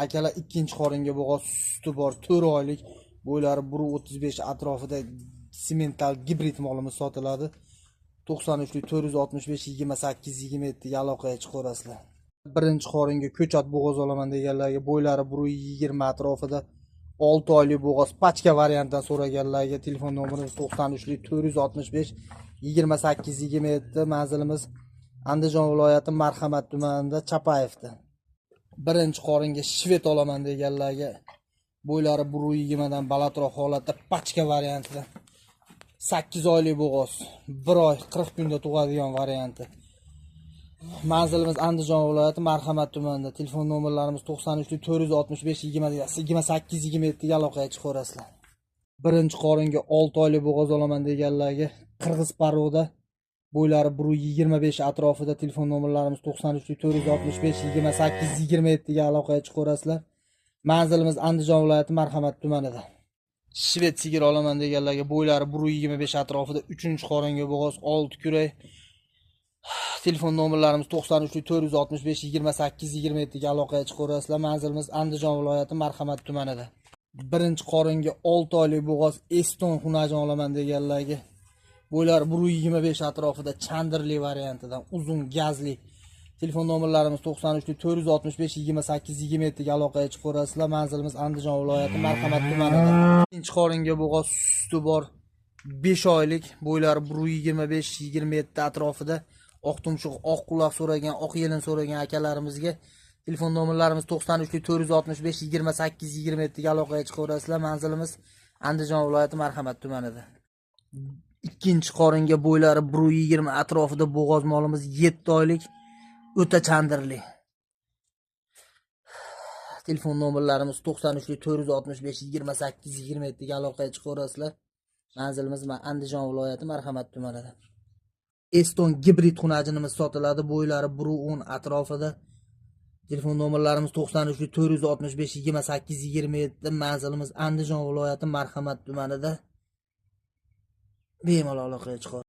Akalar ikkinchi qoringa bo'g'oz suti bor, 4 oylik, bo'ylari 1.35 atrofida semental gibrid molimiz sotiladi. 93lik 465 28 27 ga aloqaga chiqaverasizlar. Birinchi qoringa ko'chat bo'g'oz olaman deganlarga, bo'ylari 1.20 atrofida 6 oylik bo'g'oz pachka variantdan so'raganlarga telefon nomerimiz 93lik 465 28 27. Manzilimiz Andijon viloyati Marhamat tumanida Chapayevda. Birinchi qoringa shvet olaman deganlarga, bo'ylari 1.20 dan balandroq holatda pachka variantida 8 oylik bo'g'oz, 1 oy 40 kunda tug'adigan varianti. Manzilimiz Andijon viloyati Marhamat tumanida. Telefon nomerlarimiz 93 465 28 27 ga aloqaga chiqaverasizlar. Birinchi qoringa 6 oylik bo'g'oz olaman deganlarga, Qirg'iz Parvoda, bo'ylari 1.25 atrofida. Telefon nomerlarimiz 93 465 28 27 ga aloqaga chiqaverasizlar. Manzilimiz Andijon viloyati Marhamat tumanida. Shvet sigir olaman deganlarga, bo'ylari 1.25 atrofida 3-qoringa bo'g'oz 6 kuray. Telefon nomerlarimiz 93 465 28 27 ga aloqaga chiqaverasizlar. Manzilimiz Andijon viloyati Marhamat tumanida. Birinchi qoringa 6 oylik bo'g'oz Eston xunajin olaman deganlarga, bo'ylari 1.25 atrofida chandirli variantidan uzun gazli. Telefon nomerlarimiz 93 465 28 27 ga aloqaga chiqaverasizlar. Manzilimiz Andijon viloyati Marhamat tumanida. Ikkinchi qoringa bo'g'oz suti bor, 5 oylik, bo'ylari 1.25 27 atrofida. Oq tumshuq, oq quloq so'ragan, oq yelin so'ragan akalarimizga telefon nomerlarimiz 93 465 28 27 ga aloqaga chiqaverasizlar. Manzilimiz Andijon viloyati Marhamat tumanida. Ikkinchi qoringa bo'ylari 1.20 atrofida bo'g'oz molimiz 7 oylik, o'ta chandirli. Telefon nomerlarimiz 93 465 28 27 ga aloqaga chiqaverasizlar. Manzilimiz Andijon viloyati Marhamat tumanida. Eston gibrid xunajinimiz sotiladi, bo'ylari 1.10 atrofida. Telefon nomerlarimiz 93 465 28 27. Manzilimiz Andijon viloyati Marhamat tumanida. Bemalol aloqaga chiqaverasiz.